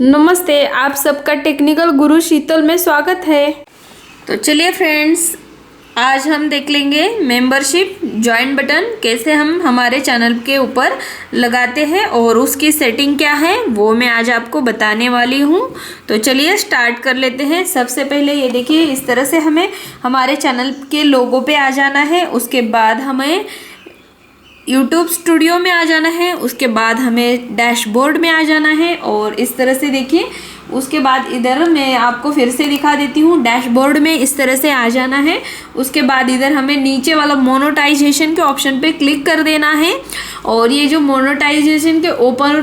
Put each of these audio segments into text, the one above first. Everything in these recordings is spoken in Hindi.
नमस्ते, आप सबका टेक्निकल गुरु शीतल में स्वागत है। तो चलिए फ्रेंड्स, आज हम देख लेंगे मेंबरशिप ज्वाइन बटन कैसे हम हमारे चैनल के ऊपर लगाते हैं और उसकी सेटिंग क्या है वो मैं आज आपको बताने वाली हूँ। तो चलिए स्टार्ट कर लेते हैं। सबसे पहले ये देखिए, इस तरह से हमें हमारे चैनल के लोगो पे आ जाना है। उसके बाद हमें यूट्यूब स्टूडियो में आ जाना है। उसके बाद हमें डैशबोर्ड में आ जाना है और इस तरह से देखिए, उसके बाद इधर मैं आपको फिर से दिखा देती हूँ। डैशबोर्ड में इस तरह से आ जाना है। उसके बाद इधर हमें नीचे वाला मोनेटाइजेशन के ऑप्शन पे क्लिक कर देना है और ये जो मोनेटाइजेशन के ऊपर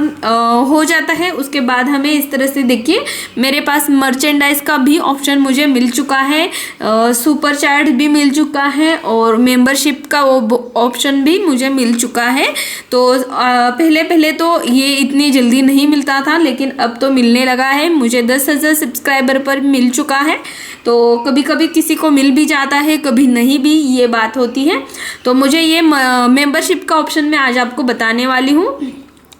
हो जाता है, उसके बाद हमें इस तरह से देखिए, मेरे पास मर्चेंडाइज का भी ऑप्शन मुझे मिल चुका है, सुपर चैट भी मिल चुका है और मेंबरशिप का वो ऑप्शन भी मुझे मिल चुका है। तो पहले तो ये इतनी जल्दी नहीं मिलता था, लेकिन अब तो मिलने लगा है। मुझे 10,000 सब्सक्राइबर पर मिल चुका है। तो कभी कभी किसी को मिल भी जाता है, कभी नहीं भी, ये बात होती है। तो मुझे ये मेंबरशिप का ऑप्शन मैं आज आपको बताने वाली हूँ।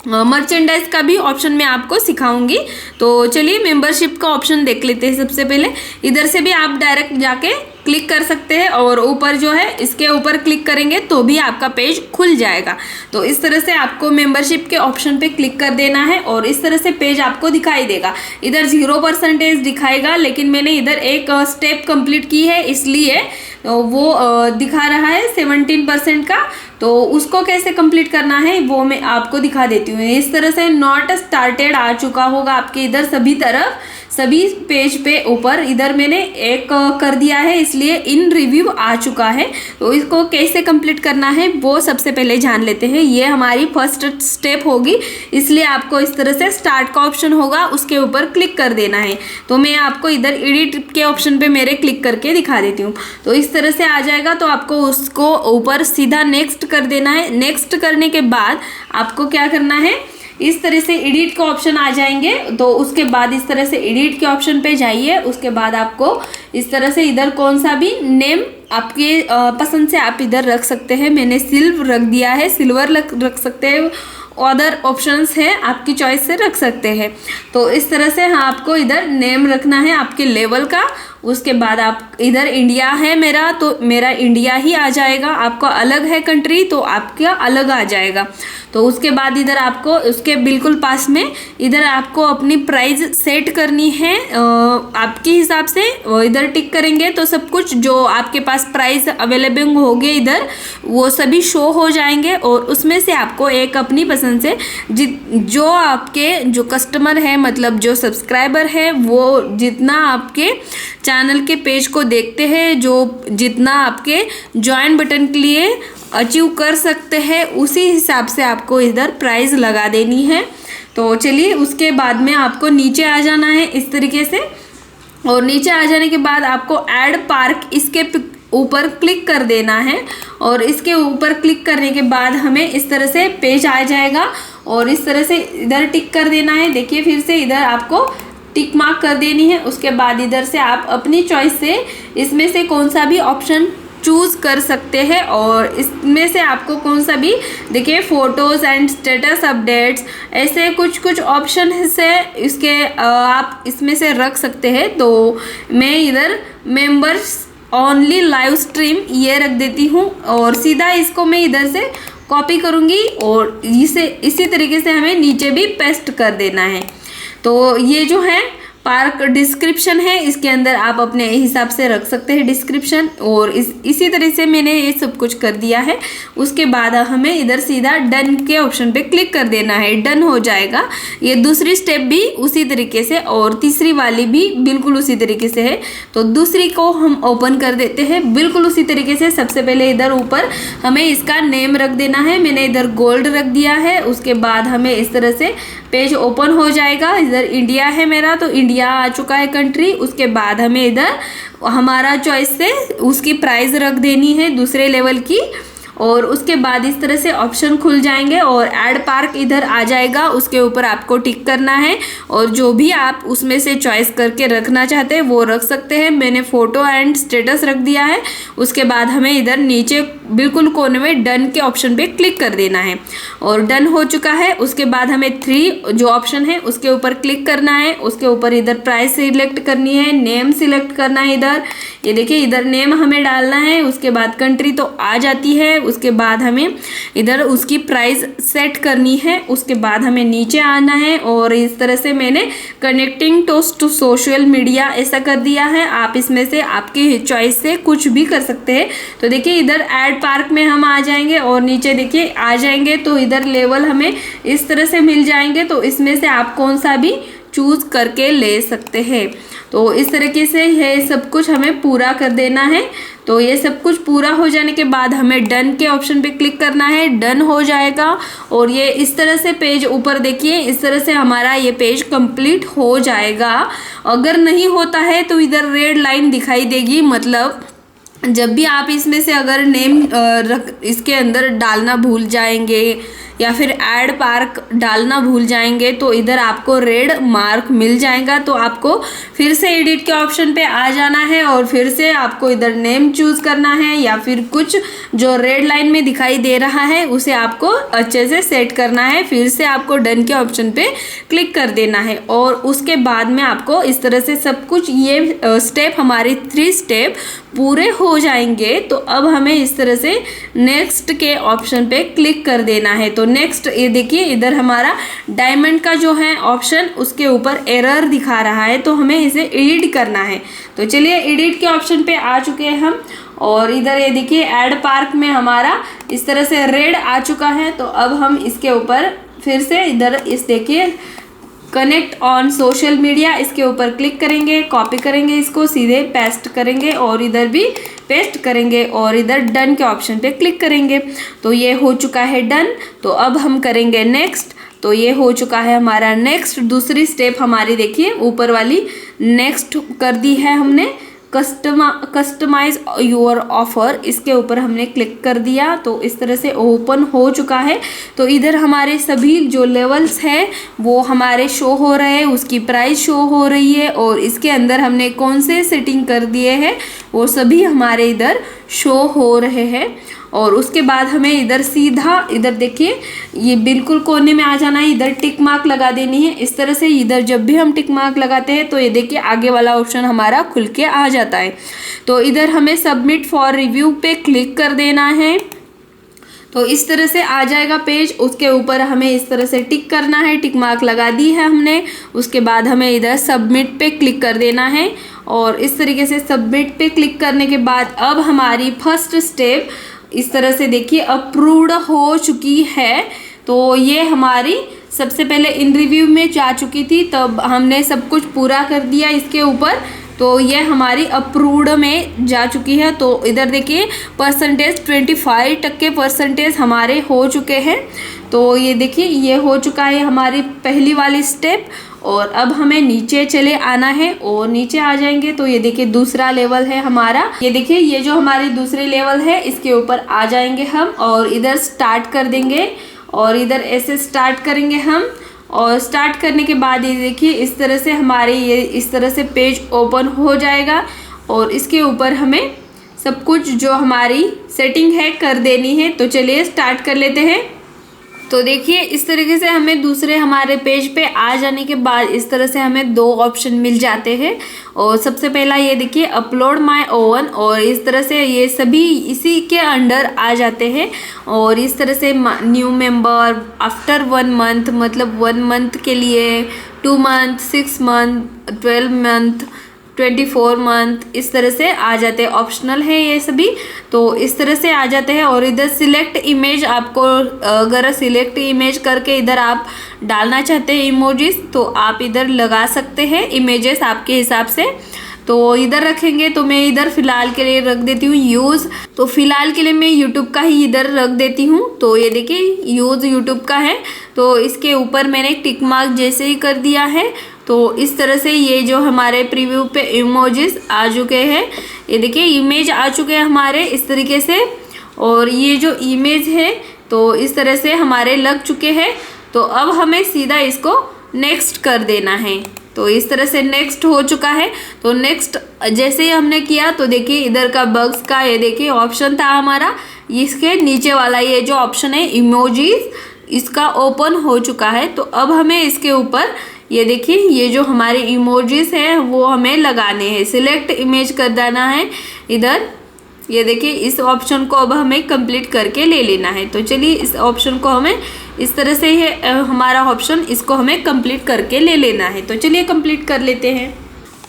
मर्चेंडाइज का भी ऑप्शन मैं आपको सिखाऊंगी। तो चलिए मेंबरशिप का ऑप्शन देख लेते हैं। सबसे पहले इधर से भी आप डायरेक्ट जाके क्लिक कर सकते हैं और ऊपर जो है इसके ऊपर क्लिक करेंगे तो भी आपका पेज खुल जाएगा। तो इस तरह से आपको मेंबरशिप के ऑप्शन पे क्लिक कर देना है और इस तरह से पेज आपको दिखाई देगा। इधर 0% दिखाएगा, लेकिन मैंने इधर एक स्टेप कंप्लीट की है, इसलिए वो दिखा रहा है 17% का। तो उसको कैसे कंप्लीट करना है वो मैं आपको दिखा देती हूँ। इस तरह से नॉट स्टार्टेड आ चुका होगा आपके इधर सभी तरफ, सभी पेज पे ऊपर। इधर मैंने एक कर दिया है, इसलिए इन रिव्यू आ चुका है। तो इसको कैसे कंप्लीट करना है वो सबसे पहले जान लेते हैं। ये हमारी फर्स्ट स्टेप होगी, इसलिए आपको इस तरह से स्टार्ट का ऑप्शन होगा, उसके ऊपर क्लिक कर देना है। तो मैं आपको इधर एडिट के ऑप्शन पे मेरे क्लिक करके दिखा देती हूँ। तो इस तरह से आ जाएगा, तो आपको उसको ऊपर सीधा नेक्स्ट कर देना है। नेक्स्ट करने के बाद आपको क्या करना है, इस तरह से एडिट का ऑप्शन आ जाएंगे। तो उसके बाद इस तरह से एडिट के ऑप्शन पे जाइए। उसके बाद आपको इस तरह से इधर कौन सा भी नेम आपके पसंद से आप इधर रख सकते हैं। मैंने सिल्वर रख दिया है, सिल्वर रख सकते हैं, अदर ऑप्शंस है, आपकी चॉइस से रख सकते हैं। तो इस तरह से हाँ, आपको इधर नेम रखना है आपके लेवल का। उसके बाद आप इधर इंडिया है मेरा, तो मेरा इंडिया ही आ जाएगा। आपका अलग है कंट्री, तो आपका अलग आ जाएगा। तो उसके बाद इधर आपको उसके बिल्कुल पास में इधर आपको अपनी प्राइस सेट करनी है आपके हिसाब से। इधर टिक करेंगे तो सब कुछ जो आपके पास प्राइस अवेलेबल होंगे इधर वो सभी शो हो जाएंगे और उसमें से आपको एक अपनी पसंद से जो आपके जो कस्टमर है, मतलब जो सब्सक्राइबर है, वो जितना आपके चैनल के पेज को देखते हैं, जो जितना आपके ज्वाइन बटन के लिए अचीव कर सकते हैं, उसी हिसाब से आपको इधर प्राइस लगा देनी है। तो चलिए उसके बाद में आपको नीचे आ जाना है इस तरीके से, और नीचे आ जाने के बाद आपको ऐड पार्क इसके ऊपर क्लिक कर देना है और इसके ऊपर क्लिक करने के बाद हमें इस तरह से पेज आ जाएगा और इस तरह से इधर टिक कर देना है। देखिए फिर से इधर आपको टिक मार्क कर देनी है। उसके बाद इधर से आप अपनी चॉइस से इसमें से कौन सा भी ऑप्शन चूज़ कर सकते हैं और इसमें से आपको कौन सा भी, देखिए फोटोज़ एंड स्टेटस अपडेट्स, ऐसे कुछ ऑप्शन से इसके आप इसमें से रख सकते हैं। तो मैं इधर मेंबर्स ओनली लाइव स्ट्रीम ये रख देती हूँ और सीधा इसको मैं इधर से कॉपी करूँगी और इसी तरीके से हमें नीचे भी पेस्ट कर देना है। तो ये जो है पार्क डिस्क्रिप्शन है, इसके अंदर आप अपने हिसाब से रख सकते हैं डिस्क्रिप्शन, और इसी तरह से मैंने ये सब कुछ कर दिया है। उसके बाद हमें इधर सीधा डन के ऑप्शन पे क्लिक कर देना है, डन हो जाएगा। ये दूसरी स्टेप भी उसी तरीके से और तीसरी वाली भी बिल्कुल उसी तरीके से है। तो दूसरी को हम ओपन कर देते हैं बिल्कुल उसी तरीके से। सबसे पहले इधर ऊपर हमें इसका नेम रख देना है, मैंने इधर गोल्ड रख दिया है। उसके बाद हमें इस तरह से पेज ओपन हो जाएगा। इधर इंडिया है मेरा, तो इंडिया आ चुका है कंट्री। उसके बाद हमें इधर हमारा चॉइस से उसकी प्राइस रख देनी है दूसरे लेवल की और उसके बाद इस तरह से ऑप्शन खुल जाएंगे और ऐड पार्क इधर आ जाएगा, उसके ऊपर आपको टिक करना है और जो भी आप उसमें से चॉइस करके रखना चाहते हैं वो रख सकते हैं। मैंने फ़ोटो एंड स्टेटस रख दिया है। उसके बाद हमें इधर नीचे बिल्कुल कोने में डन के ऑप्शन पे क्लिक कर देना है और डन हो चुका है। उसके बाद हमें 3 जो ऑप्शन है उसके ऊपर क्लिक करना है। उसके ऊपर इधर प्राइस सिलेक्ट करनी है, नेम सिलेक्ट करना है। इधर ये देखिए इधर नेम हमें डालना है। उसके बाद कंट्री तो आ जाती है। उसके बाद हमें इधर उसकी प्राइस सेट करनी है। उसके बाद हमें नीचे आना है और इस तरह से मैंने कनेक्टिंग टू सोशल मीडिया ऐसा कर दिया है। आप इसमें से आपकी चॉइस से कुछ भी कर सकते हैं। तो देखिए इधर ऐड पार्क में हम आ जाएंगे और नीचे देखिए आ जाएंगे तो इधर लेवल हमें इस तरह से मिल जाएंगे। तो इसमें से आप कौन सा भी चूज करके ले सकते हैं। तो इस तरीके से ये सब कुछ हमें पूरा कर देना है। तो ये सब कुछ पूरा हो जाने के बाद हमें डन के ऑप्शन पे क्लिक करना है। डन हो जाएगा और ये इस तरह से पेज ऊपर देखिए इस तरह से हमारा ये पेज कंप्लीट हो जाएगा। अगर नहीं होता है तो इधर रेड लाइन दिखाई देगी, मतलब जब भी आप इसमें से अगर नेम इसके अंदर डालना भूल जाएंगे या फिर ऐड पार्क डालना भूल जाएंगे तो इधर आपको रेड मार्क मिल जाएगा। तो आपको फिर से एडिट के ऑप्शन पे आ जाना है और फिर से आपको इधर नेम चूज़ करना है या फिर कुछ जो रेड लाइन में दिखाई दे रहा है उसे आपको अच्छे से सेट करना है। फिर से आपको डन के ऑप्शन पे क्लिक कर देना है और उसके बाद में आपको इस तरह से सब कुछ ये स्टेप हमारे 3 स्टेप पूरे हो जाएंगे। तो अब हमें इस तरह से नेक्स्ट के ऑप्शन पे क्लिक कर देना है। तो नेक्स्ट ये देखिए इधर हमारा डायमंड का जो है ऑप्शन उसके ऊपर एरर दिखा रहा है तो हमें इसे एडिट करना है। तो चलिए एडिट के ऑप्शन पे आ चुके हैं हम और इधर ये देखिए ऐड पार्क में हमारा इस तरह से रेड आ चुका है। तो अब हम इसके ऊपर फिर से इधर इस देखिए कनेक्ट ऑन सोशल मीडिया इसके ऊपर क्लिक करेंगे, कॉपी करेंगे, इसको सीधे पेस्ट करेंगे और इधर भी पेस्ट करेंगे और इधर डन के ऑप्शन पे क्लिक करेंगे। तो ये हो चुका है डन। तो अब हम करेंगे नेक्स्ट। तो ये हो चुका है हमारा नेक्स्ट। दूसरी स्टेप हमारी देखिए ऊपर वाली नेक्स्ट कर दी है हमने। कस्टमाइज योर ऑफर इसके ऊपर हमने क्लिक कर दिया तो इस तरह से ओपन हो चुका है। तो इधर हमारे सभी जो लेवल्स हैं वो हमारे शो हो रहे हैं, उसकी प्राइस शो हो रही है और इसके अंदर हमने कौन से सेटिंग कर दिए हैं वो सभी हमारे इधर शो हो रहे हैं। और उसके बाद हमें इधर सीधा इधर देखिए ये बिल्कुल कोने में आ जाना है। इधर टिक मार्क लगा देनी है इस तरह से। इधर जब भी हम टिक मार्क लगाते हैं तो ये देखिए आगे वाला ऑप्शन हमारा खुल के आ जाता है। तो इधर हमें सबमिट फॉर रिव्यू पे क्लिक कर देना है। तो इस तरह से आ जाएगा पेज। उसके ऊपर हमें इस तरह से टिक करना है, टिक मार्क लगा दी है हमने। उसके बाद हमें इधर सबमिट पे क्लिक कर देना है और इस तरीके से सबमिट पे क्लिक करने के बाद अब हमारी फर्स्ट स्टेप इस तरह से देखिए अप्रूव्ड हो चुकी है। तो ये हमारी सबसे पहले इन रिव्यू में जा चुकी थी, तब हमने सब कुछ पूरा कर दिया इसके ऊपर। तो ये हमारी अप्रूव्ड में जा चुकी है। तो इधर देखिए परसेंटेज 25% हमारे हो चुके हैं। तो ये देखिए ये हो चुका है हमारी पहली वाली स्टेप। और अब हमें नीचे चले आना है और नीचे आ जाएंगे तो ये देखिए दूसरा लेवल है हमारा। ये देखिए ये जो हमारी दूसरी लेवल है इसके ऊपर आ जाएंगे हम और इधर स्टार्ट कर देंगे और इधर ऐसे स्टार्ट करेंगे हम। और स्टार्ट करने के बाद ये देखिए इस तरह से हमारे ये इस तरह से पेज ओपन हो जाएगा और इसके ऊपर हमें सब कुछ जो हमारी सेटिंग है कर देनी है। तो चलिए स्टार्ट कर लेते हैं। तो देखिए इस तरीके से हमें दूसरे हमारे पेज पे आ जाने के बाद इस तरह से हमें 2 ऑप्शन मिल जाते हैं। और सबसे पहला ये देखिए अपलोड माय ओवन और इस तरह से ये सभी इसी के अंडर आ जाते हैं। और इस तरह से न्यू मेंबर आफ्टर 1 मंथ मतलब 1 मंथ के लिए 2 मंथ 6 मंथ 12 मंथ 24 मंथ इस तरह से आ जाते हैं। ऑप्शनल है ये सभी। तो इस तरह से आ जाते हैं। और इधर सिलेक्ट इमेज आपको अगर सिलेक्ट इमेज करके इधर आप डालना चाहते हैं इमोजीज तो आप इधर लगा सकते हैं इमेजेस आपके हिसाब से। तो इधर रखेंगे तो मैं इधर फ़िलहाल के लिए रख देती हूँ यूज़। तो फ़िलहाल के लिए मैं यूट्यूब का ही इधर रख देती हूँ। तो ये देखिए यूज़ यूट्यूब का है। तो इसके ऊपर मैंने टिक मार्क जैसे ही कर दिया है। तो इस तरह से ये जो हमारे प्रीव्यू पे इमोजीज आ चुके हैं। ये देखिए इमेज आ चुके हैं हमारे इस तरीके से। और ये जो इमेज है तो इस तरह से हमारे लग चुके हैं। तो अब हमें सीधा इसको नेक्स्ट कर देना है। तो इस तरह से नेक्स्ट हो चुका है। तो नेक्स्ट जैसे ही हमने किया तो देखिए इधर का बग्स का ये देखिए ऑप्शन था हमारा, इसके नीचे वाला ये जो ऑप्शन है इमोजीज, इसका ओपन हो चुका है। तो अब हमें इसके ऊपर ये देखिए ये जो हमारे इमोजीज हैं वो हमें लगाने हैं, सिलेक्ट इमेज कर देना है इधर। ये देखिए इस ऑप्शन को अब हमें कंप्लीट करके ले लेना है। तो चलिए इस ऑप्शन को हमें इस तरह से है हमारा ऑप्शन, इसको हमें कंप्लीट करके ले लेना है। तो चलिए कंप्लीट कर लेते हैं।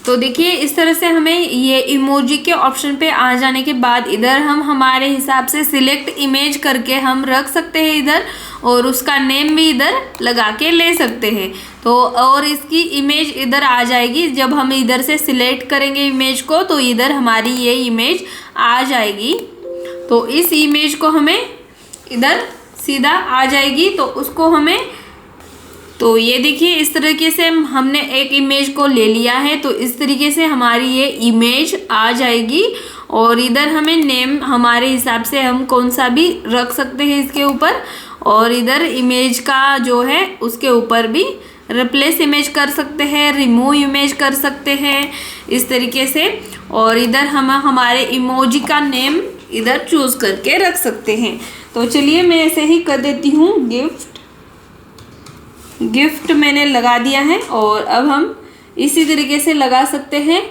तो देखिए इस तरह से हमें ये इमोजी के ऑप्शन पे आ जाने के बाद इधर हम हमारे हिसाब से सिलेक्ट इमेज करके हम रख सकते हैं इधर, और उसका नेम भी इधर लगा के ले सकते हैं। तो और इसकी इमेज इधर आ जाएगी। जब हम इधर से सिलेक्ट करेंगे इमेज को तो इधर हमारी ये इमेज आ जाएगी। तो इस इमेज को हमें इधर सीधा आ जाएगी। तो उसको हमें, तो ये देखिए इस तरीके से हमने एक इमेज को ले लिया है। तो इस तरीके से हमारी ये इमेज आ जाएगी। और इधर हमें नेम हमारे हिसाब से हम कौन सा भी रख सकते हैं इसके ऊपर, और इधर इमेज का जो है उसके ऊपर भी रिप्लेस इमेज कर सकते हैं, रिमूव इमेज कर सकते हैं इस तरीके से। और इधर हम हमारे इमोजी का नेम इधर चूज करके रख सकते हैं। तो चलिए मैं ऐसे ही कर देती हूँ, गिफ्ट मैंने लगा दिया है। और अब हम इसी तरीके से लगा सकते हैं,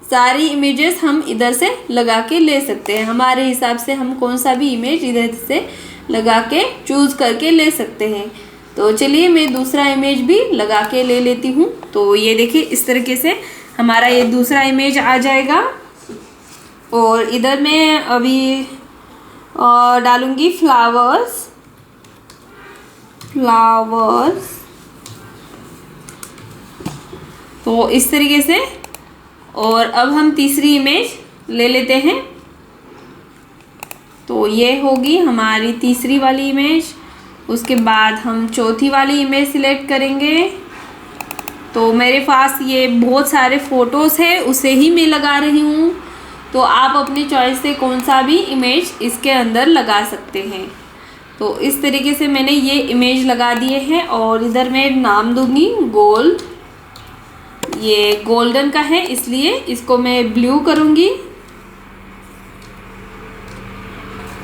सारी इमेजेस हम इधर से लगा के ले सकते हैं। हमारे हिसाब से हम कौन सा भी इमेज इधर से लगा के चूज करके ले सकते हैं। तो चलिए मैं दूसरा इमेज भी लगा के ले लेती हूँ। तो ये देखिए इस तरीके से हमारा ये दूसरा इमेज आ जाएगा। और इधर मैं अभी डालूंगी फ्लावर्स। तो इस तरीके से। और अब हम तीसरी इमेज ले लेते हैं। तो ये होगी हमारी तीसरी वाली इमेज। उसके बाद हम चौथी वाली इमेज सिलेक्ट करेंगे। तो मेरे पास ये बहुत सारे फ़ोटोज़ है, उसे ही मैं लगा रही हूँ। तो आप अपनी चॉइस से कौन सा भी इमेज इसके अंदर लगा सकते हैं। तो इस तरीके से मैंने ये इमेज लगा दिए हैं। और इधर मैं नाम दूंगी गोल्ड। ये गोल्डन का है इसलिए इसको मैं ब्लू करूँगी।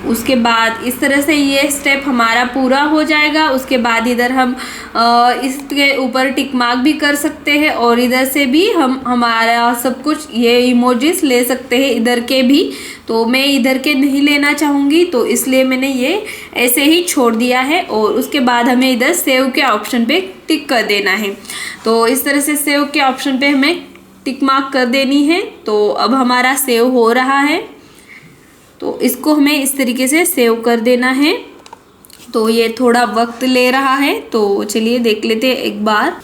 उसके बाद इस तरह से ये स्टेप हमारा पूरा हो जाएगा। उसके बाद इधर हम इसके ऊपर टिक मार्क भी कर सकते हैं। और इधर से भी हम हमारा सब कुछ ये इमोजीज ले सकते हैं इधर के भी। तो मैं इधर के नहीं लेना चाहूँगी, तो इसलिए मैंने ये ऐसे ही छोड़ दिया है। और उसके बाद हमें इधर सेव के ऑप्शन पे टिक कर देना है। तो इस तरह से सेव के ऑप्शन पे हमें टिक मार्क कर देनी है। तो अब हमारा सेव हो रहा है। तो इसको हमें इस तरीके से सेव कर देना है। तो ये थोड़ा वक्त ले रहा है। तो चलिए देख लेते हैं एक बार।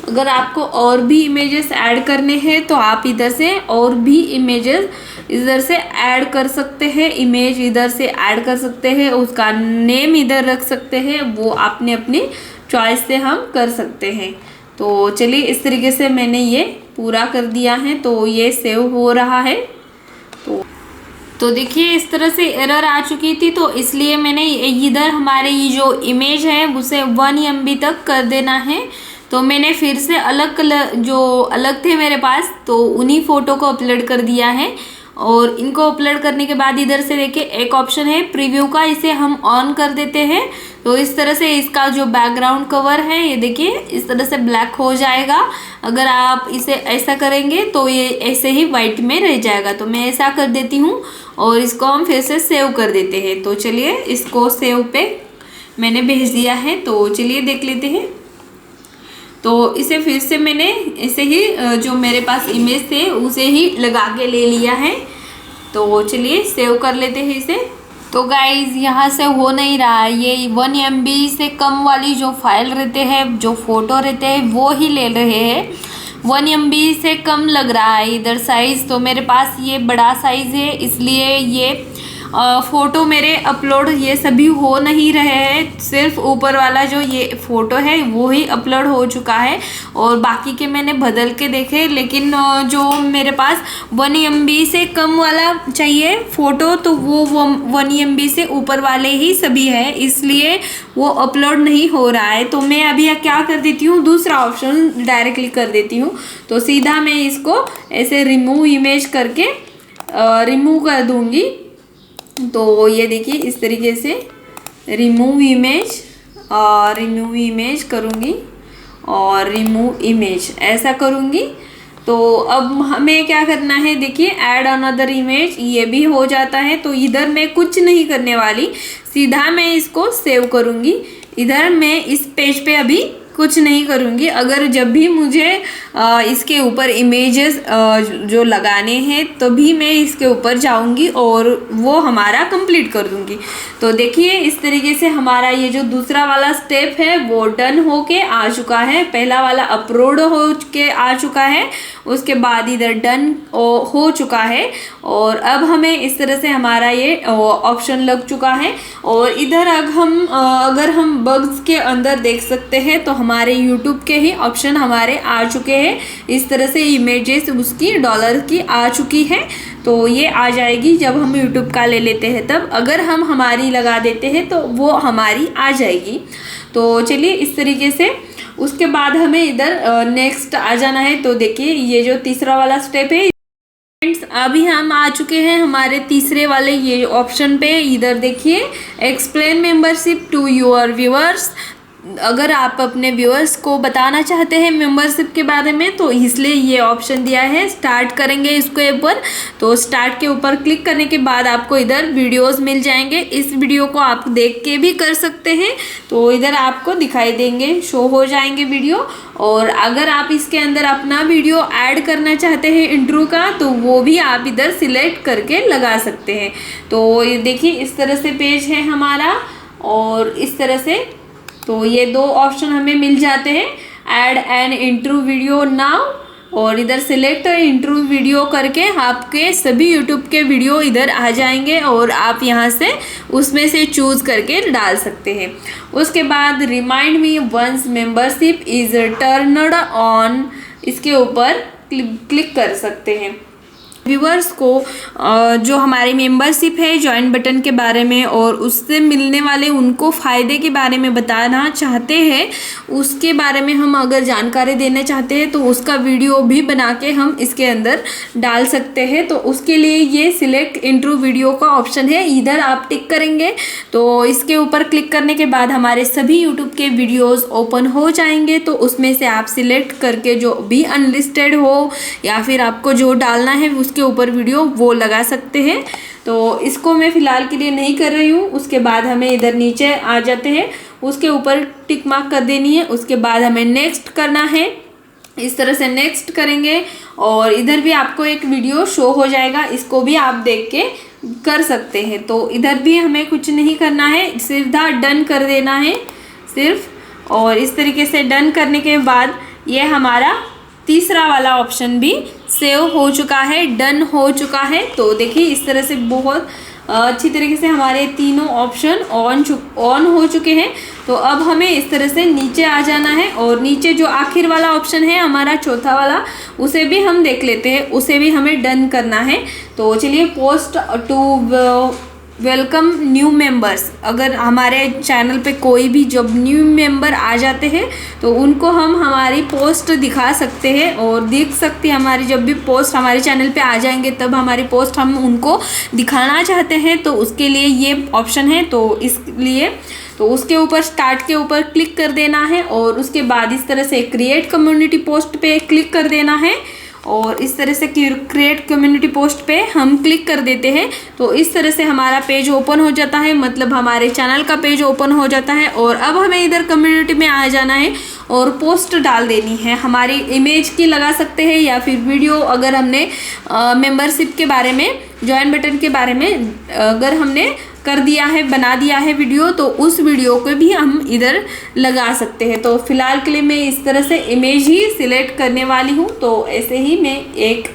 अगर आपको और भी इमेजेस ऐड करने हैं तो आप इधर से और भी इमेजेस इधर से ऐड कर सकते हैं, इमेज इधर से ऐड कर सकते हैं, उसका नेम इधर रख सकते हैं। वो आपने अपनी चॉइस से हम कर सकते हैं। तो चलिए इस तरीके से मैंने ये पूरा कर दिया है। तो ये सेव हो रहा है। तो देखिए इस तरह से एरर आ चुकी थी। तो इसलिए मैंने इधर हमारे ये जो इमेज है उसे 1 MB तक कर देना है। तो मैंने फिर से अलग कलर जो अलग थे मेरे पास, तो उन्हीं फ़ोटो को अपलोड कर दिया है। और इनको अपलोड करने के बाद इधर से देखिए एक ऑप्शन है प्रीव्यू का, इसे हम ऑन कर देते हैं। तो इस तरह से इसका जो बैकग्राउंड कवर है ये देखिए इस तरह से ब्लैक हो जाएगा। अगर आप इसे ऐसा करेंगे तो ये ऐसे ही वाइट में रह जाएगा। तो मैं ऐसा कर देती हूँ और इसको हम फिर से सेव कर देते हैं। तो चलिए इसको सेव पे मैंने भेज दिया है। तो चलिए देख लेते हैं। तो इसे फिर से मैंने ऐसे ही जो मेरे पास इमेज थे उसे ही लगा के ले लिया है। तो चलिए सेव कर लेते हैं इसे। तो गाइज़ यहाँ से हो नहीं रहा है, ये 1 MB से कम वाली जो फाइल रहते हैं, जो फ़ोटो रहते हैं वो ही ले रहे हैं। 1 MB से कम लग रहा है इधर साइज़। तो मेरे पास ये बड़ा साइज़ है इसलिए ये फ़ोटो मेरे अपलोड ये सभी हो नहीं रहे हैं, सिर्फ ऊपर वाला जो ये फ़ोटो है वो ही अपलोड हो चुका है और बाकी के मैंने बदल के देखे, लेकिन जो मेरे पास 1 MB से कम वाला चाहिए फ़ोटो तो वो 1 MB से ऊपर वाले ही सभी है, इसलिए वो अपलोड नहीं हो रहा है। तो मैं अभी क्या कर देती हूँ, दूसरा ऑप्शन डायरेक्टली कर देती हूँ। तो सीधा मैं इसको ऐसे रिमूव इमेज करके रिमूव कर दूँगी। तो ये देखिए इस तरीके से रिमूव इमेज करूँगी और रिमूव इमेज ऐसा करूँगी। तो अब हमें क्या करना है, देखिए ऐड अनदर इमेज, ये भी हो जाता है। तो इधर मैं कुछ नहीं करने वाली, सीधा मैं इसको सेव करूँगी। इधर मैं इस पेज पे अभी कुछ नहीं करूँगी। अगर जब भी मुझे इसके ऊपर इमेजेस जो लगाने हैं तभी मैं इसके ऊपर जाऊँगी और वो हमारा कंप्लीट कर दूँगी। तो देखिए इस तरीके से हमारा ये जो दूसरा वाला स्टेप है वो डन हो के आ चुका है। पहला वाला अपलोड हो के आ चुका है, उसके बाद इधर डन हो चुका है और अब हमें इस तरह से हमारा ये ऑप्शन लग चुका है। और इधर अगर हम बग्स के अंदर देख सकते हैं तो हमारे YouTube के ही ऑप्शन हमारे आ चुके हैं। इस तरह से इमेजेस उसकी डॉलर की आ चुकी है। तो ये आ जाएगी जब हम YouTube का ले लेते हैं, तब अगर हम हमारी लगा देते हैं तो वो हमारी आ जाएगी। तो चलिए इस तरीके से उसके बाद हमें इधर नेक्स्ट आ जाना है। तो देखिए ये जो तीसरा वाला स्टेप है फ्रेंड्स, अभी हम आ चुके हैं हमारे तीसरे वाले ये ऑप्शन पे। इधर देखिए explain membership to your viewers. अगर आप अपने व्यूअर्स को बताना चाहते हैं मेंबरशिप के बारे में तो इसलिए ये ऑप्शन दिया है। स्टार्ट करेंगे इसके ऊपर, तो स्टार्ट के ऊपर क्लिक करने के बाद आपको इधर वीडियोस मिल जाएंगे। इस वीडियो को आप देख के भी कर सकते हैं, तो इधर आपको दिखाई देंगे, शो हो जाएंगे वीडियो। और अगर आप इसके अंदर अपना वीडियो ऐड करना चाहते हैं इंट्रो का, तो वो भी आप इधर सिलेक्ट करके लगा सकते हैं। तो ये देखिए इस तरह से पेज है हमारा और इस तरह से तो ये दो ऑप्शन हमें मिल जाते हैं, add an intro video now और इधर सिलेक्ट इंट्रो वीडियो करके आपके सभी यूट्यूब के वीडियो इधर आ जाएंगे और आप यहाँ से उसमें से चूज़ करके डाल सकते हैं। उसके बाद remind me once membership is turned on, इसके ऊपर क्लिक कर सकते हैं। व्यूअर्स को जो हमारी मेंबरशिप है ज्वाइन बटन के बारे में और उससे मिलने वाले उनको फ़ायदे के बारे में बताना चाहते हैं, उसके बारे में हम अगर जानकारी देना चाहते हैं तो उसका वीडियो भी बना के हम इसके अंदर डाल सकते हैं। तो उसके लिए ये सिलेक्ट इंट्रो वीडियो का ऑप्शन है, इधर आप टिक करेंगे तो इसके ऊपर क्लिक करने के बाद हमारे सभी यूट्यूब के वीडियोज़ ओपन हो जाएंगे। तो उसमें से आप सिलेक्ट करके जो भी अनलिस्टेड हो या फिर आपको जो डालना है के ऊपर वीडियो वो लगा सकते हैं। तो इसको मैं फ़िलहाल के लिए नहीं कर रही हूँ। उसके बाद हमें इधर नीचे आ जाते हैं, उसके ऊपर टिक मार्क कर देनी है। उसके बाद हमें नेक्स्ट करना है, इस तरह से नेक्स्ट करेंगे और इधर भी आपको एक वीडियो शो हो जाएगा, इसको भी आप देख के कर सकते हैं। तो इधर भी हमें कुछ नहीं करना है, सीधा डन कर देना है सिर्फ। और इस तरीके से डन करने के बाद ये हमारा तीसरा वाला ऑप्शन भी सेव हो चुका है, डन हो चुका है। तो देखिए इस तरह से बहुत अच्छी तरीके से हमारे तीनों ऑप्शन ऑन हो चुके हैं। तो अब हमें इस तरह से नीचे आ जाना है और नीचे जो आखिर वाला ऑप्शन है हमारा चौथा वाला, उसे भी हम देख लेते हैं, उसे भी हमें डन करना है। तो चलिए post to welcome new members, अगर हमारे चैनल पे कोई भी जब न्यू मेंबर आ जाते हैं तो उनको हम हमारी पोस्ट दिखा सकते हैं और देख सकते हैं। हमारी जब भी पोस्ट हमारे चैनल पे आ जाएंगे तब हमारी पोस्ट हम उनको दिखाना चाहते हैं, तो उसके लिए ये ऑप्शन है। तो इसलिए तो उसके ऊपर स्टार्ट के ऊपर क्लिक कर देना है और उसके बाद इस तरह से क्रिएट कम्युनिटी पोस्ट पे क्लिक कर देना है और इस तरह से क्रिएट कम्युनिटी पोस्ट पे हम क्लिक कर देते हैं। तो इस तरह से हमारा पेज ओपन हो जाता है, मतलब हमारे चैनल का पेज ओपन हो जाता है। और अब हमें इधर कम्युनिटी में आ जाना है और पोस्ट डाल देनी है, हमारी इमेज की लगा सकते हैं या फिर वीडियो। अगर हमने मेंबरशिप के बारे में, ज्वाइन बटन के बारे में अगर हमने कर दिया है, बना दिया है वीडियो, तो उस वीडियो को भी हम इधर लगा सकते हैं। तो फिलहाल के लिए मैं इस तरह से इमेज ही सिलेक्ट करने वाली हूँ। तो ऐसे ही मैं एक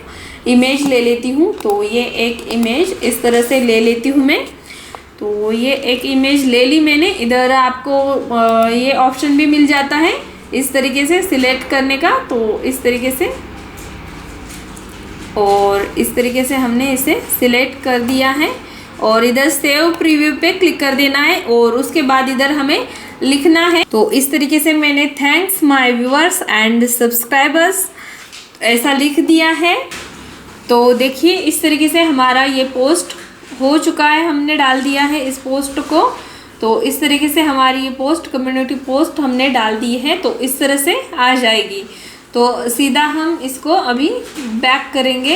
इमेज ले लेती हूँ। तो ये एक इमेज इस तरह से ले लेती हूँ मैं। तो ये एक इमेज ले ली मैंने। इधर आपको ये ऑप्शन भी मिल जाता है इस तरीके से सिलेक्ट करने का। तो इस तरीके से, और इस तरीके से हमने इसे सिलेक्ट कर दिया है और इधर सेव प्रीव्यू पे क्लिक कर देना है और उसके बाद इधर हमें लिखना है। तो इस तरीके से मैंने thanks my viewers and subscribers ऐसा लिख दिया है। तो देखिए इस तरीके से हमारा ये पोस्ट हो चुका है, हमने डाल दिया है इस पोस्ट को। तो इस तरीके से हमारी ये पोस्ट कम्युनिटी पोस्ट हमने डाल दी है। तो इस तरह से आ जाएगी। तो सीधा हम इसको अभी बैक करेंगे।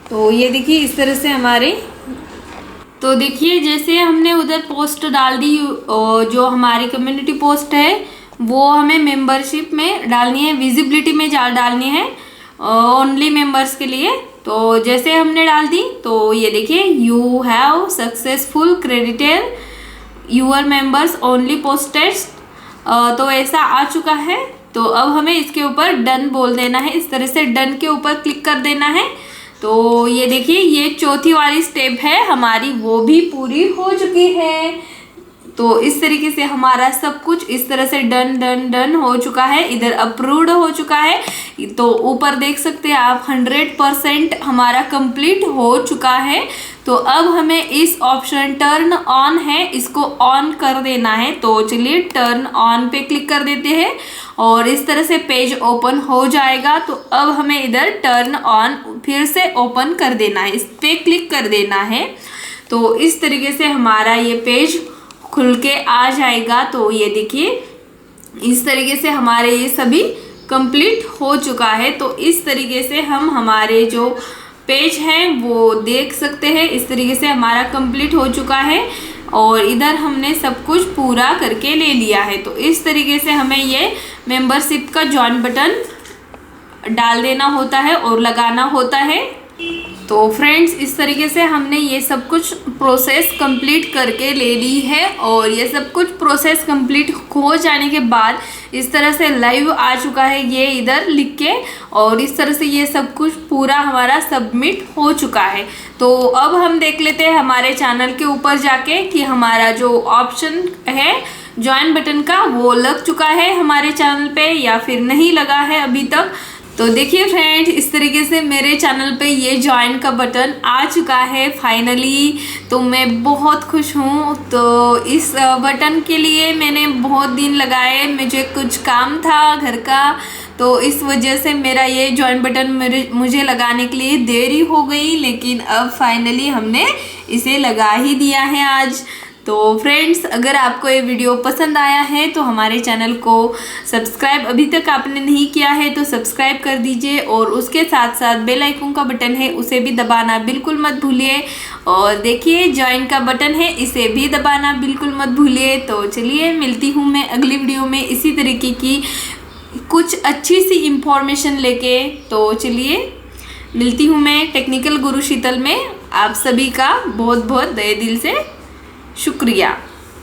तो ये देखिए इस तरह से हमारे, तो देखिए जैसे हमने उधर पोस्ट डाल दी, जो हमारी कम्युनिटी पोस्ट है वो हमें मेंबरशिप में डालनी है, विजिबिलिटी में डालनी है ओनली मेंबर्स के लिए। तो जैसे हमने डाल दी तो ये देखिए you have successful credited your members only posted. तो ऐसा आ चुका है। तो अब हमें इसके ऊपर डन बोल देना है। इस तरह से डन के ऊपर क्लिक कर देना है। तो ये देखिए ये चौथी वाली स्टेप है हमारी, वो भी पूरी हो चुकी है। तो इस तरीके से हमारा सब कुछ इस तरह से डन डन डन हो चुका है। इधर अप्रूव्ड हो चुका है। तो ऊपर देख सकते हैं आप 100% हमारा कंप्लीट हो चुका है। तो अब हमें इस ऑप्शन टर्न ऑन है, इसको ऑन कर देना है। तो चलिए टर्न ऑन पे क्लिक कर देते हैं और इस तरह से पेज ओपन हो जाएगा। तो अब हमें इधर टर्न ऑन फिर से ओपन कर देना है, इस पे क्लिक कर देना है। तो इस तरीके से हमारा ये पेज खुल के आ जाएगा। तो ये देखिए इस तरीके से हमारे ये सभी कंप्लीट हो चुका है। तो इस तरीके से हम हमारे जो पेज है वो देख सकते हैं। इस तरीके से हमारा कंप्लीट हो चुका है और इधर हमने सब कुछ पूरा करके ले लिया है। तो इस तरीके से हमें ये मेंबरशिप का जॉइन बटन डाल देना होता है और लगाना होता है। तो फ्रेंड्स इस तरीके से हमने ये सब कुछ प्रोसेस कंप्लीट करके ले ली है और ये सब कुछ प्रोसेस कंप्लीट हो जाने के बाद इस तरह से लाइव आ चुका है ये इधर लिख के, और इस तरह से ये सब कुछ पूरा हमारा सबमिट हो चुका है। तो अब हम देख लेते हैं हमारे चैनल के ऊपर जाके कि हमारा जो ऑप्शन है ज्वाइन बटन का वो लग चुका है हमारे चैनल पे या फिर नहीं लगा है अभी तक। तो देखिए फ्रेंड्स इस तरीके से मेरे चैनल पे ये ज्वाइन का बटन आ चुका है फाइनली। तो मैं बहुत खुश हूँ। तो इस बटन के लिए मैंने बहुत दिन लगाए, मुझे कुछ काम था घर का, तो इस वजह से मेरा ये ज्वाइन बटन मुझे लगाने के लिए देरी हो गई, लेकिन अब फाइनली हमने इसे लगा ही दिया है आज। तो फ्रेंड्स अगर आपको ये वीडियो पसंद आया है तो हमारे चैनल को सब्सक्राइब अभी तक आपने नहीं किया है तो सब्सक्राइब कर दीजिए और उसके साथ साथ बेल आइकन का बटन है उसे भी दबाना बिल्कुल मत भूलिए। और देखिए ज्वाइन का बटन है इसे भी दबाना बिल्कुल मत भूलिए। तो चलिए मिलती हूँ मैं अगली वीडियो में इसी तरीके की कुछ अच्छी सी इंफॉर्मेशन लेके। तो चलिए मिलती हूँ मैं टेक्निकल गुरु शीतल में। आप सभी का बहुत बहुत तहे दिल से शुक्रिया।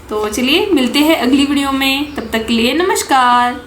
तो चलिए मिलते हैं अगली वीडियो में, तब तक के लिए नमस्कार।